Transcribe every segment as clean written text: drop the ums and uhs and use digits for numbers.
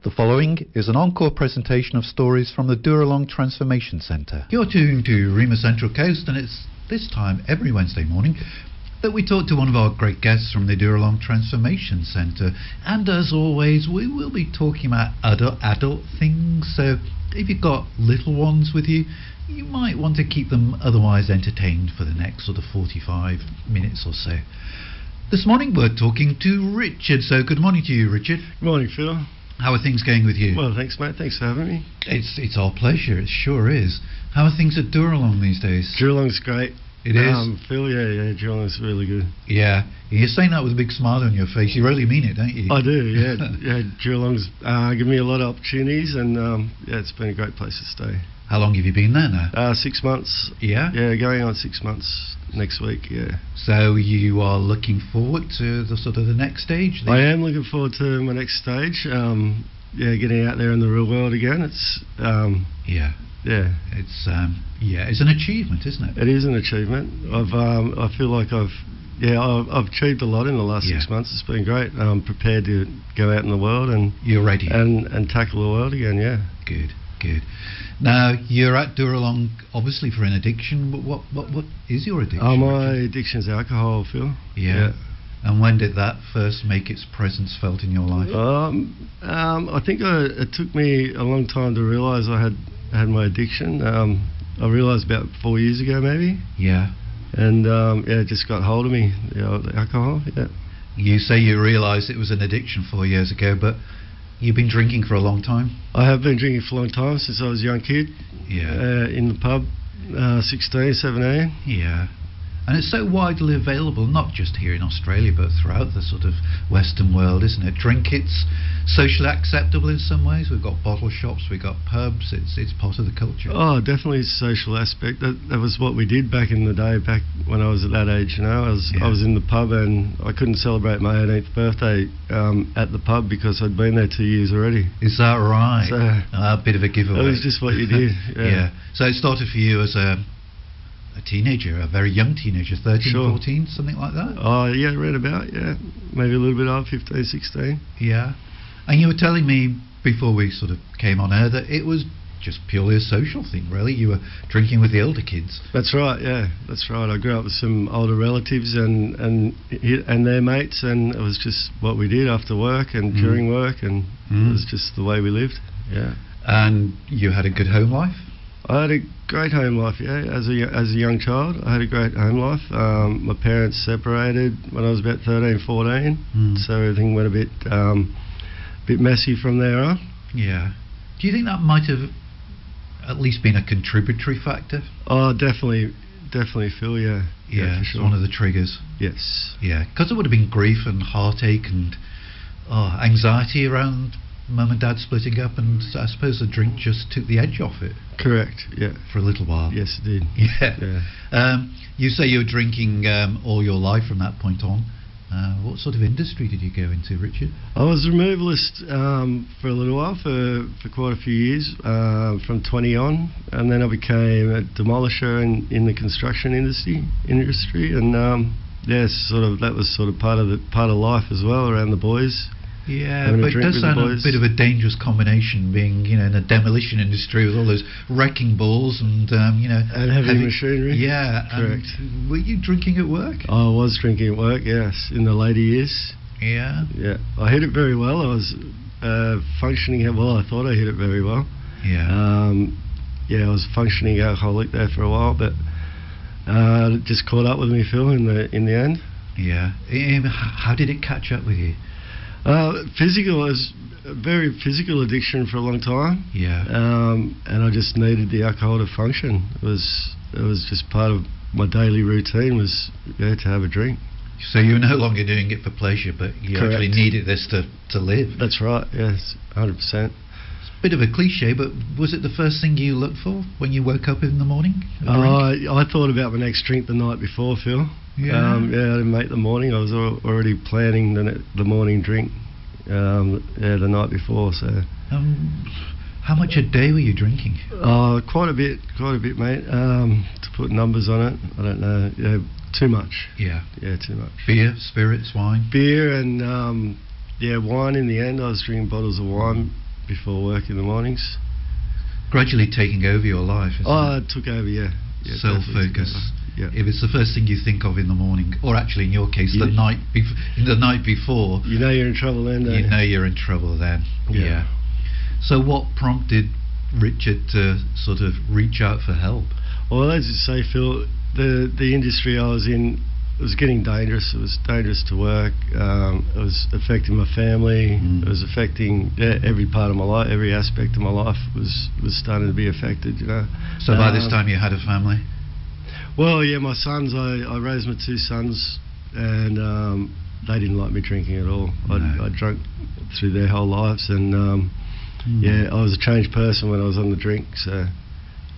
The following is an encore presentation of stories from the Dooralong Transformation Centre. You're tuned to Rima Central Coast, and it's this time every Wednesday morning that we talk to one of our great guests from the Dooralong Transformation Centre. And as always, we will be talking about adult things, so if you've got little ones with you, you might want to keep them otherwise entertained for the next sort of 45 minutes or so. This morning we're talking to Richard, so good morning to you, Richard. Good morning, Phil. How are things going with you? Well, thanks, mate. Thanks for having me. It's our pleasure. It sure is. How are things at Dooralong these days? Dooralong's great. It is? Phil, yeah, Dooralong's really good. Yeah. You're saying that with a big smile on your face. You really mean it, don't you? I do, yeah. Yeah, Dooralong's given me a lot of opportunities, and yeah, it's been a great place to stay. How long have you been there now? 6 months. Yeah? Yeah, going on 6 months next week, yeah. So you are looking forward to the sort of the next stage? I am looking forward to my next stage. Yeah, getting out there in the real world again. It's yeah. It's an achievement, isn't it? It is an achievement. I feel like I've achieved a lot in the last 6 months. It's been great. I'm prepared to go out in the world and you're ready and tackle the world again. Yeah. Good. Now you're at Dooralong obviously for an addiction. But what is your addiction? My addiction's alcohol, Phil. Yeah. And when did that first make its presence felt in your life? I think it took me a long time to realise I had my addiction. I realised about 4 years ago, maybe. Yeah. And it just got hold of me, the alcohol. Yeah. You say you realised it was an addiction 4 years ago, but you've been drinking for a long time? I have been drinking for a long time, since I was a young kid. Yeah. In the pub, 16, 17. Yeah. And it's so widely available, not just here in Australia, but throughout the sort of Western world, isn't it? Drink, it's socially acceptable in some ways. We've got bottle shops, we've got pubs, it's part of the culture. Oh, definitely a social aspect. That was what we did back in the day, back when I was at that age, I was in the pub, and I couldn't celebrate my 18th birthday at the pub because I'd been there 2 years already. Is that right? So, a bit of a giveaway. That was just what you did. Yeah. So it started for you as a teenager, a very young teenager, 13, sure. 14, something like that? Oh, yeah, around about, yeah. Maybe a little bit over 15, 16. Yeah. And you were telling me before we sort of came on air that it was just purely a social thing, really. You were drinking with the older kids. That's right, yeah. That's right. I grew up with some older relatives and their mates, and it was just what we did after work and during work, and it was just the way we lived, yeah. And you had a good home life? I had a great home life, yeah. As a young child, I had a great home life. My parents separated when I was about 13, 14, so everything went a bit messy from there on. Yeah. Do you think that might have at least been a contributory factor? Oh, definitely, Phil, yeah. Yeah, for sure. One of the triggers. Yes. Yeah, because there would have been grief and heartache and anxiety around Mum and Dad splitting up, and I suppose the drink just took the edge off it. Correct, yeah. For a little while. Yes, it did. Yeah. You say you were drinking all your life from that point on. What sort of industry did you go into, Richard? I was a removalist for a little while, for quite a few years, from 20 on, and then I became a demolisher in the construction industry, and that was sort of part of life as well, around the boys. Yeah, but it does sound a bit of a dangerous combination, being in the demolition industry with all those wrecking balls and and heavy machinery. Yeah, correct. Were you drinking at work? I was drinking at work, yes, in the later years. Yeah. Yeah, I hit it very well. I was functioning well. I thought I hit it very well. Yeah. I was functioning alcoholic there for a while, but it just caught up with me, Phil, in the end. Yeah. How did it catch up with you? Physical. It was a very physical addiction for a long time. Yeah. And I just needed the alcohol to function. It was just part of my daily routine was to have a drink. So you're no longer doing it for pleasure, but you Correct. actually needed this to live. That's right. Yes, 100%. It's a bit of a cliche, but was it the first thing you looked for when you woke up in the morning? I thought about my next drink the night before, Phil. Yeah. I didn't make the morning. I was already planning the morning drink. The night before. So. How much a day were you drinking? Quite a bit, mate. To put numbers on it, I don't know. Yeah, too much. Yeah. Yeah, too much. Beer, spirits, wine. Beer and wine. In the end, I was drinking bottles of wine before work in the mornings. Gradually taking over your life, isn't it? It took over, yeah. Self-focus. Yeah. If it's the first thing you think of in the morning, or actually in your case, the night before, you know you're in trouble then, don't you? You know you're in trouble then. Yeah. So what prompted Richard to sort of reach out for help? Well, as you say, Phil, the industry I was in was getting dangerous. It was dangerous to work. It was affecting my family. It was affecting every part of my life. Every aspect of my life was starting to be affected. You know. So by this time you had a family? Well, yeah, my sons. I raised my two sons, and they didn't like me drinking at all. I drank through their whole lives, and yeah, I was a changed person when I was on the drink. So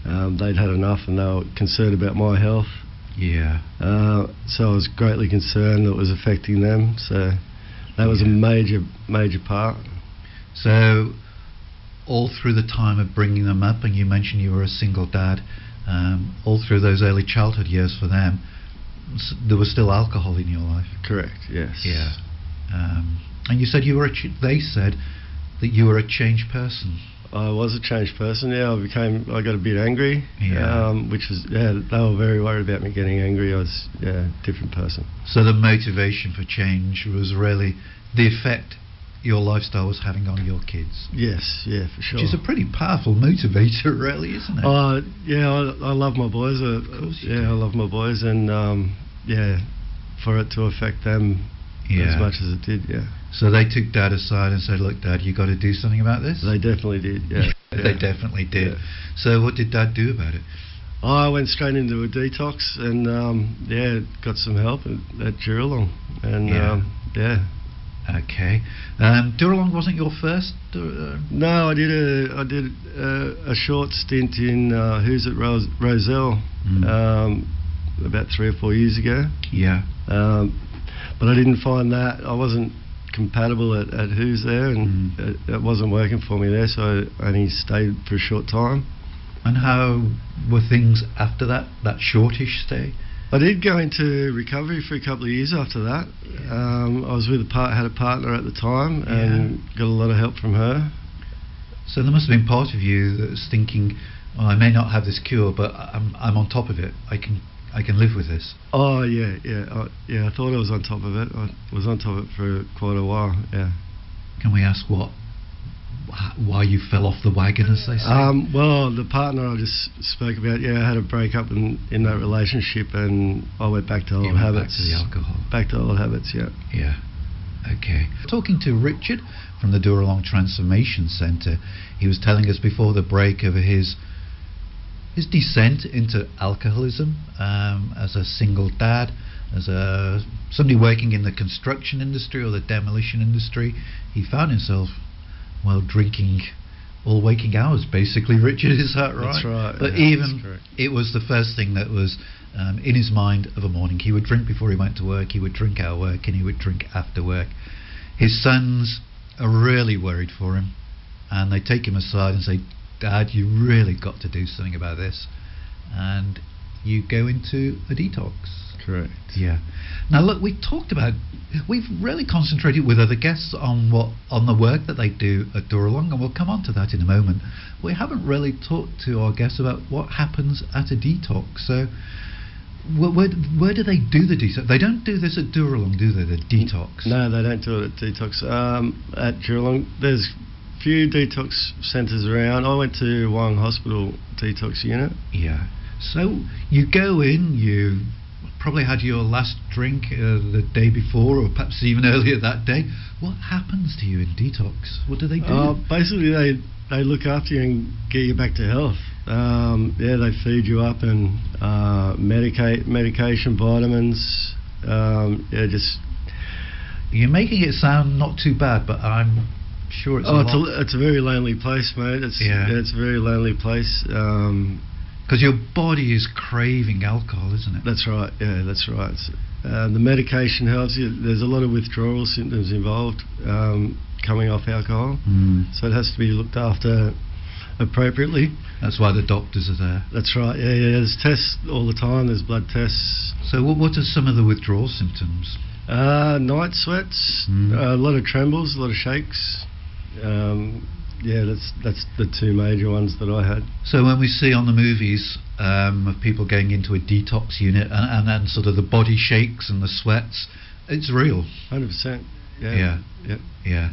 they'd had enough, and they were concerned about my health. Yeah. So I was greatly concerned that it was affecting them. So that was a major part. So all through the time of bringing them up, and you mentioned you were a single dad, all through those early childhood years for them, there was still alcohol in your life. Correct. Yes. Yeah. And you said you were. They said that you were a changed person. I was a changed person. Yeah, I got a bit angry. Yeah. Which was they were very worried about me getting angry. I was a different person. So the motivation for change was really the effect your lifestyle was having on your kids. Yes, yeah, for sure. Which is a pretty powerful motivator, really, isn't it? Yeah, I love my boys. Of course you do. I love my boys, and yeah, for it to affect them as much as it did, yeah. So they took Dad aside and said, "Look, Dad, you got to do something about this." They definitely did. Yeah, They definitely did. Yeah. So what did Dad do about it? I went straight into a detox, and got some help at Dooralong, and yeah. Okay. Dooralong wasn't your first? No, I did a short stint in Who's at Roselle about 3 or 4 years ago. Yeah. But I didn't find that I wasn't compatible at Who's there, and it wasn't working for me there, so I only stayed for a short time. And how were things after that shortish stay? I did go into recovery for a couple of years after that. I was with had a partner at the time, and got a lot of help from her. So there must have been part of you that was thinking, well, I may not have this cure, but I'm on top of it. I can live with this. Oh yeah. I thought I was on top of it. I was on top of it for quite a while. Yeah. Can we ask why you fell off the wagon, as they say? Well, the partner I just spoke about, I had a breakup in that relationship, and I went back to old habits. Back to the alcohol. Back to old habits, yeah. Yeah. Okay. Talking to Richard from the Dooralong Transformation Centre, he was telling us before the break of his descent into alcoholism as a single dad, as somebody working in the construction industry or the demolition industry. He found himself drinking all waking hours, basically. Richard, is that right? That's right. But it was the first thing that was in his mind of a morning. He would drink before he went to work, he would drink at work, and he would drink after work. His sons are really worried for him, and they take him aside and say, "Dad, you really got to do something about this." And you go into a detox. Correct. Yeah. Now look, we've really concentrated with other guests on the work that they do at Dooralong, and we'll come on to that in a moment. We haven't really talked to our guests about what happens at a detox. So where do they do the detox? They don't do this at Dooralong, do they, the detox? No, they don't do it at detox. At Dooralong, there's few detox centres around. I went to Wang Hospital detox unit. Yeah. So you go in, you probably had your last drink the day before, or perhaps even earlier that day. What happens to you in detox? What do they do? Basically, they look after you and get you back to health. They feed you up and medication, vitamins. You're making it sound not too bad, but I'm sure it's it's a very lonely place, mate. It's a very lonely place. Because your body is craving alcohol, isn't it? That's right, yeah, that's right. The medication helps you. There's a lot of withdrawal symptoms involved coming off alcohol, so it has to be looked after appropriately. That's why the doctors are there. That's right, yeah. There's tests all the time, there's blood tests. So what are some of the withdrawal symptoms? Night sweats, a lot of trembles, a lot of shakes. that's the two major ones that I had. So when we see on the movies of people going into a detox unit and then sort of the body shakes and the sweats, it's real. 100%. Yeah. Yeah. Yeah.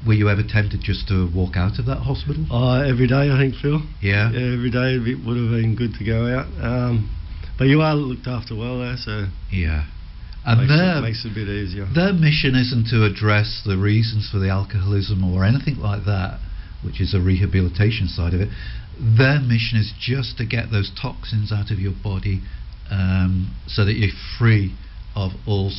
Were you ever tempted just to walk out of that hospital? Every day, I think, Phil. Yeah. Every day it would have been good to go out. But you are looked after well there, so yeah. And makes it a bit easier. Their mission isn't to address the reasons for the alcoholism or anything like that, which is a rehabilitation side of it. Their mission is just to get those toxins out of your body, so that you're free of all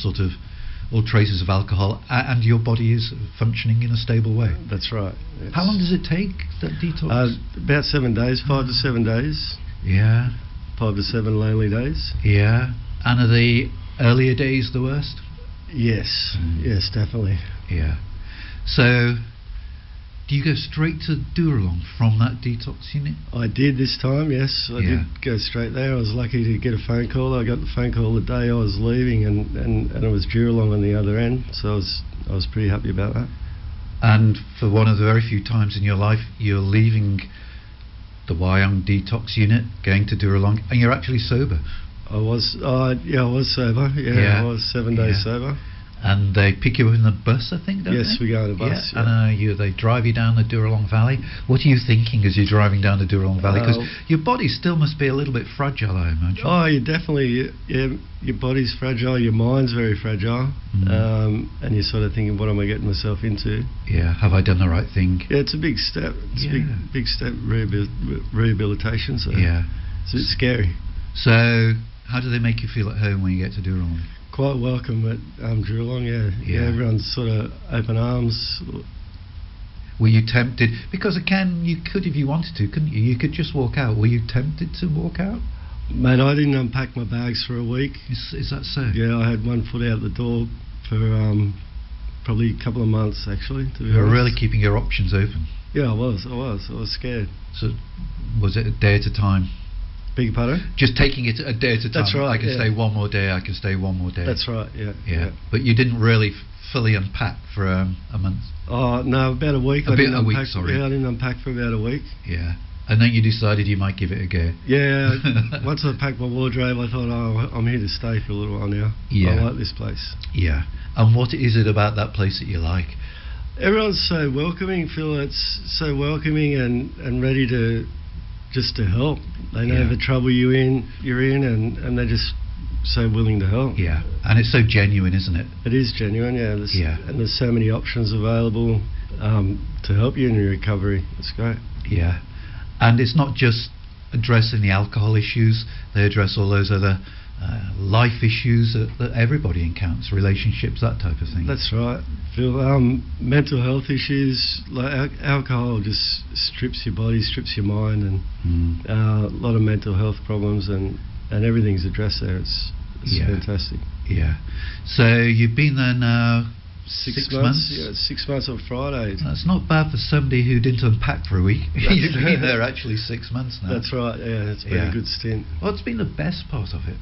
traces of alcohol, and your body is functioning in a stable way. That's right. How long does it take, that detox? About 7 days, 5 to 7 days. Yeah. 5 to 7 lonely days. Yeah. And are the earlier days the worst? Yes. Yes, definitely. Yeah. So, do you go straight to Dooralong from that detox unit? I did this time, yes. I did go straight there. I was lucky to get a phone call. I got the phone call the day I was leaving, and it was Dooralong on the other end, so I was pretty happy about that. And for one of the very few times in your life, you're leaving the Wyong detox unit, going to Dooralong, and you're actually sober. I was sober. Yeah, I was 7 days sober. And they pick you up in the bus, I think, don't they? Yes, we go in the bus. Yeah. And they drive you down the Dooralong Valley. What are you thinking as you're driving down the Dooralong Valley? Because your body still must be a little bit fragile, I imagine. Oh, you definitely. Your body's fragile. Your mind's very fragile. And you're sort of thinking, what am I getting myself into? Yeah. Have I done the right thing? Yeah, it's a big step. It's a big step rehabilitation. So it's a bit scary. So, how do they make you feel at home when you get to Dooralong? Quite welcome at Dooralong, yeah. Everyone's sort of open arms. Were you tempted? Because you could if you wanted to, couldn't you? You could just walk out. Were you tempted to walk out? Mate, I didn't unpack my bags for a week. Is that so? Yeah, I had one foot out the door for probably a couple of months, actually, to be honest. You were really keeping your options open? Yeah, I was scared. So, was it a day at a time? Beg your pardon? Just taking it a day at a time. That's right. I can stay one more day, I can stay one more day. That's right, yeah. But you didn't really fully unpack for a month? Oh, no, about a week. A I week, sorry. Yeah, I didn't unpack for about a week. Yeah. And then you decided you might give it a go? Yeah, once I packed my wardrobe, I thought, I'm here to stay for a little while now. Yeah. I like this place. Yeah. And what is it about that place that you like? Everyone's so welcoming, Phil. It's so welcoming and ready to help. They know the trouble you're in, and they're just so willing to help. Yeah, and it's so genuine, isn't it? It is genuine, yeah. And there's so many options available to help you in your recovery. It's great. Yeah, and it's not just addressing the alcohol issues. They address all those other life issues that everybody encounters, relationships, that type of thing. That's right, Phil. Mental health issues, like alcohol just strips your body, strips your mind, and a lot of mental health problems, and everything's addressed there. It's fantastic. Yeah. So you've been there now 6 months? Yeah, 6 months on Friday. That's not bad for somebody who didn't unpack for a week. You've been there actually 6 months now. That's right, yeah. It's been a good stint. What's been the best part of it?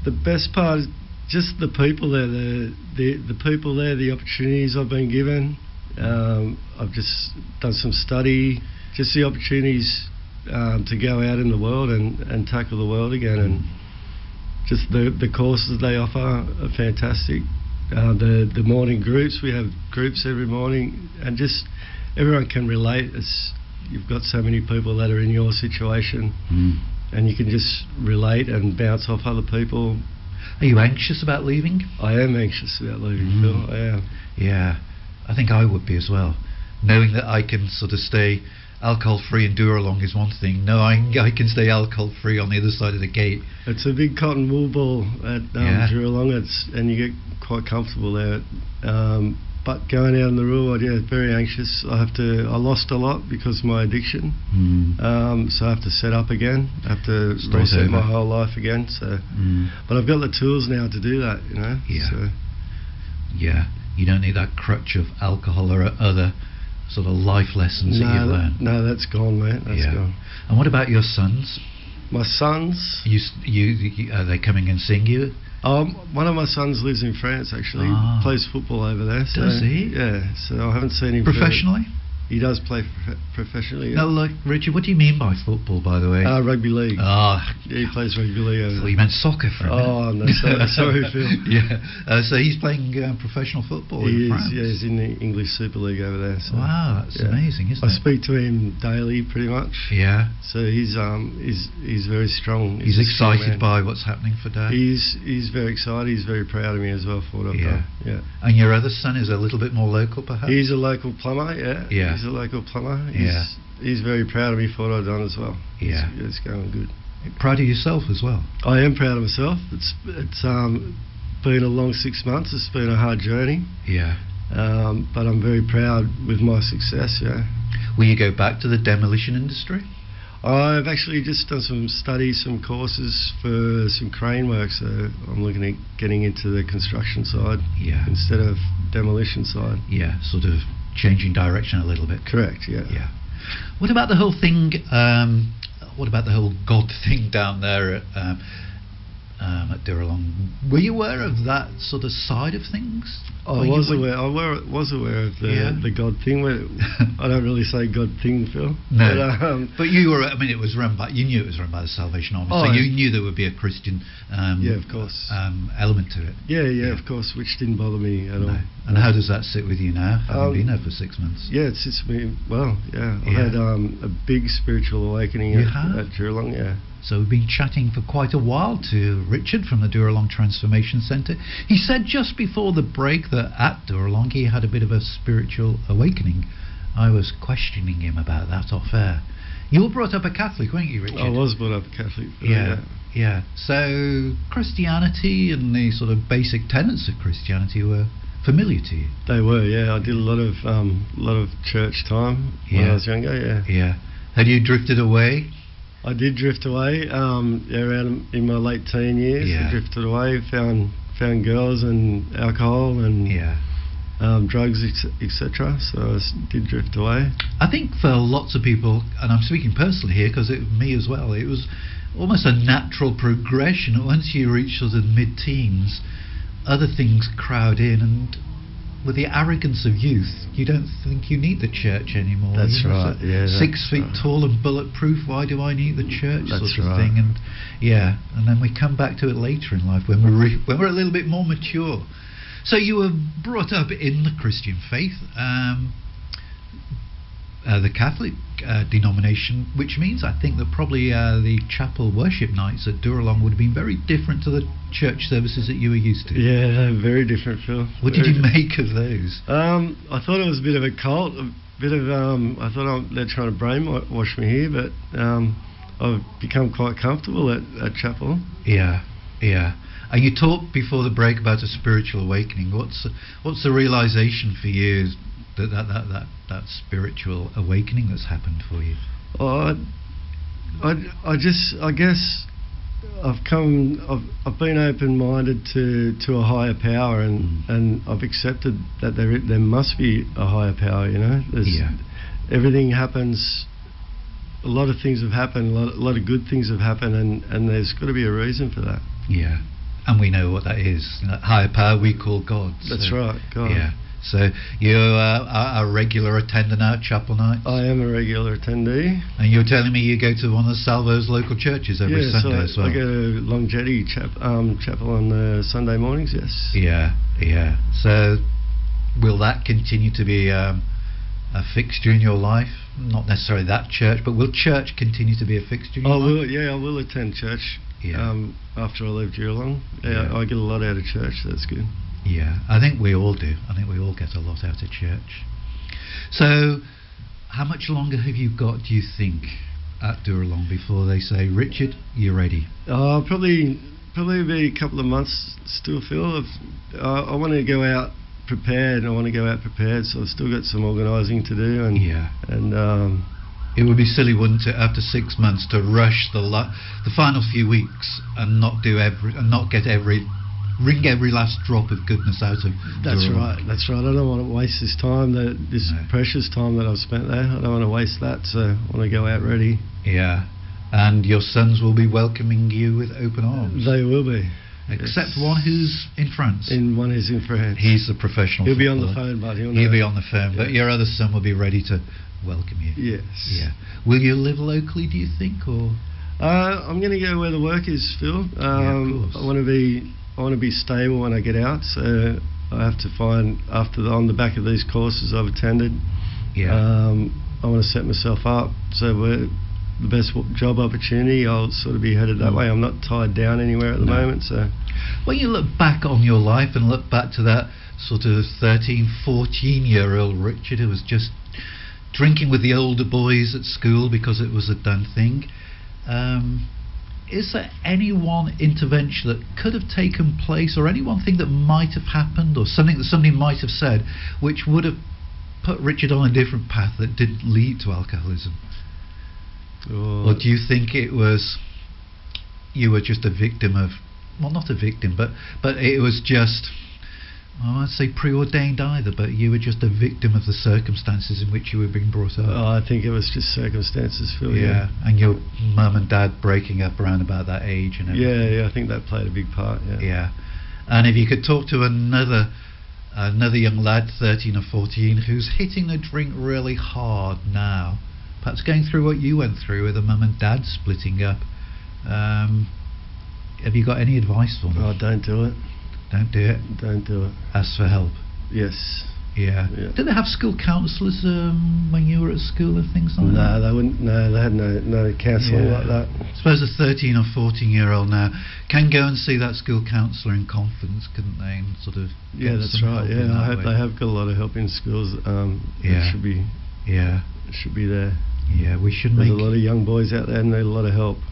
The best part is just the people there, the people there, the opportunities I've been given. I've just done some study, just the opportunities to go out in the world and tackle the world again, and just the courses they offer are fantastic. The morning groups, we have groups every morning, and just everyone can relate. You've got so many people that are in your situation, and you can just relate and bounce off other people. Are you anxious about leaving? I am anxious about leaving, Phil. I am. Yeah, I think I would be as well. Knowing that I can sort of stay alcohol-free in Dooralong is one thing. Knowing I can stay alcohol-free on the other side of the gate. It's a big cotton wool ball at Dooralong, and you get quite comfortable there. But going out in the real world, very anxious. I lost a lot because of my addiction. So I have to set up again. I have to reset my whole life again. So, but I've got the tools now to do that, you know. Yeah. So. Yeah. You don't need that crutch of alcohol or other sort of life lessons that you've learned. No, that's gone, mate. That's gone. And what about your sons? My sons? Are they coming and seeing you? One of my sons lives in France, actually. Plays football over there. So, does he? Yeah, so I haven't seen him professionally. He does play professionally. Yeah. No, like Richard, what do you mean by football, by the way? Rugby league. Yeah, he plays rugby league over there. You meant soccer for a minute. Oh, no, sorry Phil. Yeah, so he's playing professional football in France. Yeah, he's in the English Super League over there. So, wow, that's amazing, isn't it? I speak to him daily, pretty much. Yeah. So he's very strong. He's excited by what's happening for Dad. He's very excited. He's very proud of me as well for what I've done. Yeah. And your other son is a little bit more local, perhaps? He's a local plumber. Yeah. He's a local plumber. He's very proud of me for what I've done as well. Yeah. It's going good. Proud of yourself as well? I am proud of myself. It's been a long 6 months. It's been a hard journey. Yeah. But I'm very proud with my success. Yeah. Will you go back to the demolition industry? I've actually just done some studies, some courses for some crane work, so I'm looking at getting into the construction side instead of demolition side. Yeah, sort of changing direction a little bit. Correct, yeah. What about the whole thing, what about the whole God thing down there at Dooralong? Were you aware of that sort of side of things? I was aware of the God thing. I don't really say God thing, Phil. No, but you were. I mean, it was run by. You knew it was run by the Salvation Army, so you knew there would be a Christian. Of course. Element to it. Yeah, of course, which didn't bother me at all. And how does that sit with you now? Having been there for 6 months. Yeah, it sits with me well. Yeah, I had a big spiritual awakening at Dooralong. Yeah. So we've been chatting for quite a while to Richard from the Dooralong Transformation Centre. He said just before the break that at Dooralong he had a bit of a spiritual awakening. I was questioning him about that off air. You were brought up a Catholic, weren't you, Richard? I was brought up a Catholic. Yeah. So Christianity and the sort of basic tenets of Christianity were familiar to you? They were, yeah. I did a lot of church time when I was younger, Yeah. Had you drifted away? I did drift away around in my late teen years. I drifted away, found girls and alcohol and drugs, etc. So I did drift away. I think for lots of people, and I'm speaking personally here because me as well, it was almost a natural progression. Once you reach sort of mid-teens, other things crowd in, and with the arrogance of youth, you don't think you need the church anymore. That's right. So 6 feet tall and bulletproof. Why do I need the church? Sort of thing. And and then we come back to it later in life when we're a little bit more mature. So you were brought up in the Christian faith, the Catholic denomination, which means I think that probably the chapel worship nights at Dooralong would have been very different to the church services that you were used to. Yeah, they're very different, Phil. What did you make of those? I thought it was a bit of a cult, I thought they're trying to brainwash me here, but I've become quite comfortable at chapel. Yeah. And you talked before the break about a spiritual awakening. What's the realization for you that spiritual awakening that's happened for you? I guess I've been open-minded to a higher power, and I've accepted that there must be a higher power. You know, everything happens. A lot of things have happened. A lot of good things have happened, and there's got to be a reason for that. Yeah, and we know what that is. That higher power we call God. That's right, God. Yeah. So you're a regular attender now at chapel nights? I am a regular attendee. And you're telling me you go to one of Salvo's local churches every Sunday as well? I go to Long Jetty chapel on Sunday mornings, yes. Yeah. So will that continue to be a fixture in your life? Not necessarily that church, but will church continue to be a fixture in your life? I will attend church after I leave Dooralong. I get a lot out of church, that's good. Yeah, I think we all do. I think we all get a lot out of church. So, how much longer have you got, do you think, at Dooralong before they say, Richard, you're ready? Probably be a couple of months still, Phil. I want to go out prepared. So I've still got some organising to do. And it would be silly, wouldn't it, after 6 months to rush the final few weeks and not wring every last drop of goodness out of Dooralong. That's right. I don't want to waste this time, this precious time that I've spent there. I don't want to waste that, so I want to go out ready. Yeah. And your sons will be welcoming you with open arms. They will be. Except one who's in France. One who's in France. He's the professional He'll be on footballer. the phone, but He'll be on the phone, but your other son will be ready to welcome you. Yes. Yeah. Will you live locally, do you think, or? I'm going to go where the work is, Phil. Of course. I want to be stable when I get out, so I have to find on the back of these courses I've attended. Yeah. I want to set myself up so where the best job opportunity, I'll sort of be headed that way. I'm not tied down anywhere at the moment. So when you look back on your life and look back to that sort of 13, 14-year-old Richard who was just drinking with the older boys at school because it was a done thing, is there any one intervention that could have taken place, or any one thing that might have happened, or something that somebody might have said which would have put Richard on a different path that didn't lead to alcoholism? Or do you think it was you were just a victim of, well, not a victim, but it was just, I won't say preordained either, but you were just a victim of the circumstances in which you were being brought up? I think it was just circumstances, Phil. Yeah, and your mum and dad breaking up around about that age and everything. Yeah, I think that played a big part. Yeah, and if you could talk to another young lad, 13 or 14, who's hitting the drink really hard now, perhaps going through what you went through with a mum and dad splitting up, have you got any advice for them? Oh, don't do it. Don't do it. Don't do it. Ask for help. Yes. Yeah. Did they have school counsellors when you were at school and things like that? No, they wouldn't. No, they had no counselling like that. I suppose a 13 or 14-year-old now can go and see that school counsellor in confidence, couldn't they? And sort of. Yeah, that's right. Yeah, I hope they have got a lot of help in schools. It should be. Yeah. It should be there. Yeah, we should There's a lot of young boys out there and need a lot of help.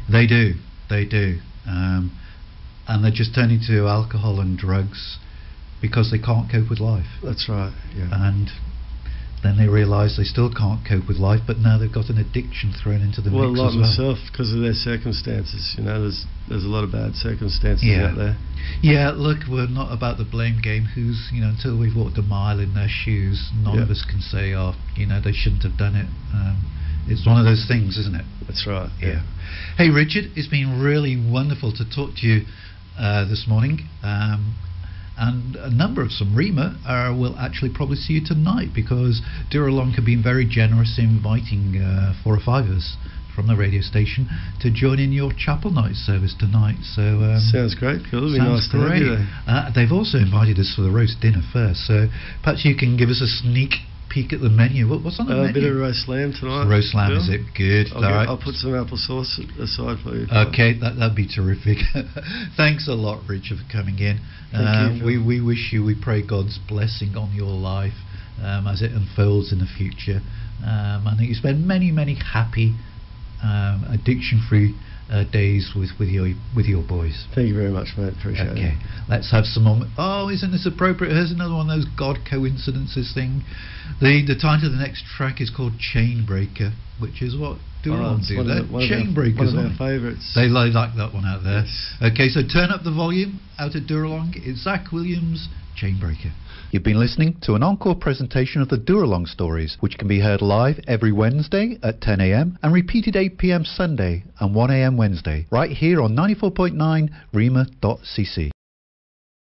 They do. And they're just turning to alcohol and drugs because they can't cope with life. That's right, yeah. And then they realise they still can't cope with life, but now they've got an addiction thrown into the mix as well. Well, like myself, because of their circumstances, there's a lot of bad circumstances out there. Yeah, look, we're not about the blame game. Until we've walked a mile in their shoes, none of us can say, they shouldn't have done it. It's one of those things, isn't it? That's right. Yeah. Hey, Richard, it's been really wonderful to talk to you this morning. And a number of some REMA will actually probably see you tonight, because Dooralong have been very generous in inviting 4 or 5 of us from the radio station to join in your chapel night service tonight. So sounds great. It'll be nice to have you there. They've also invited us for the roast dinner first, so perhaps you can give us a sneak peek at the menu. What's on the menu? A bit of roast lamb tonight. Roast lamb, is it? Good. I'll put some apple sauce aside for you. Okay, that'd be terrific. Thanks a lot, Richard, for coming in. Thank you, we wish you, we pray God's blessing on your life as it unfolds in the future. I think you spend many, many happy, addiction-free days with your boys. Thank you very much, mate. Appreciate it. Okay, let's have some more. Oh, isn't this appropriate? Here's another one of those God coincidences thing. The title of the next track is called Chainbreaker, which is what Dooralong do. Chainbreakers, one of our favourites. They like that one out there. Yes. Okay, so turn up the volume out at Dooralong. It's Zach Williams, Chainbreaker. You've been listening to an encore presentation of the Dooralong stories, which can be heard live every Wednesday at 10 a.m. and repeated 8 p.m. Sunday and 1 a.m. Wednesday, right here on 94.9 rema.cc.